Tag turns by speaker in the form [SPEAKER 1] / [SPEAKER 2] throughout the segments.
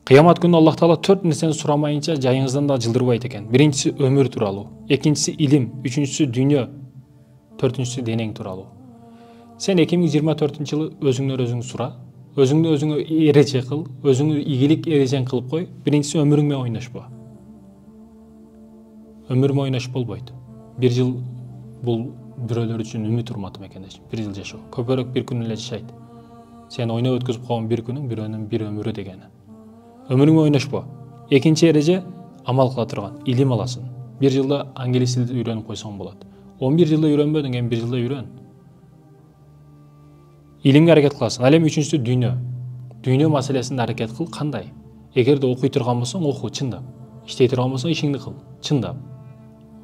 [SPEAKER 1] Кыямат күнү Аллах Таала 4 нерсени сурамайынча жайыңыздан да жылдырбайт экен. Биринчиси өмүр тууралуу, экинчиси илим, үчүнчүсү дүйнө, төртүнчүсү денең тууралуу. Сен 2024-жылы өзүңдөн өзүң сура, өзүңдө өзүңө эреже кыл, өзүңө ийгилик эрежең кылып кой. Биринчиси өмүрүң менен ойношпо. Өмүр менен ойнош болбойт. Бир жыл бул бирөөлөр үчүн үмүт урматым экендеш. Бир жыл жашоо. Көпөрөк бир күн эле жашайт. Сен ойноп өткөзүп койгон бир күнүң бирөөнүн бир өмүрү дегени. Өмүрүң менен ойношпо. Экинчи эреже амал кыла турган, илим аласың. Бир жылда англис тилди үйрөнүп койсоң болот. 11 жылда үйрөнбөдүң, эми 1 жылда үйрөн. Илимге аракет кыласың. Ал эми үчүнчүсү дүйнө. Дүйнө маселесинде аракет кыл, кандай? Эгерде окуй турган болсоң, оку чындап. Иштей турган болсоң, ишиңди кыл, чындап.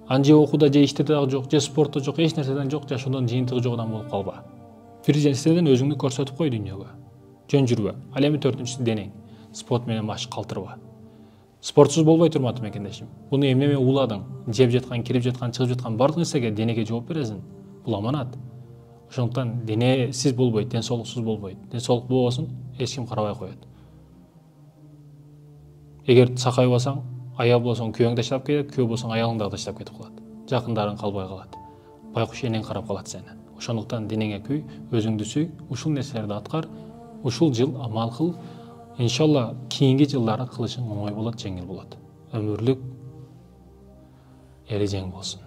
[SPEAKER 1] Ан же окууда, же иште дагы жок, же спортто жок, эч нерседен жок, жашоодон жыйынтыгы жок адам болуп калба. Бир нерседен өзүңдү көрсөтүп кой дүйнөгө. Жөн жүрбө. Ал эми төртүнчүсү денең. Спорт менен машык калтырба. Спортсуз болбой турматым экендешим. Буну эмнеме ууладың? Жеп жаткан, кирип жаткан, чыгып жаткан бардык нерсеге денеге жооп бересиң. Бул аманат. Ошондуктан денесиз болбойт, ден соолуксуз болбойт. Ден соолук болбосун, эч ким карабай коет. Эгер сакай болсоң, аял болсоң күйөөң таштап кетет, күйөө болсоң аялың дагы таштап кетип калат. Жакындарың калбай калат. Байкуш энең карап калат сени. Ошондуктан денеңе күй, өзүңдү сүй, ушул нерселерди аткар, ушул жыл амал кыл. Иншалла кийинки жылдары кылышың оңой болот, жеңил болот. Өмүрлүк эрежең болсун.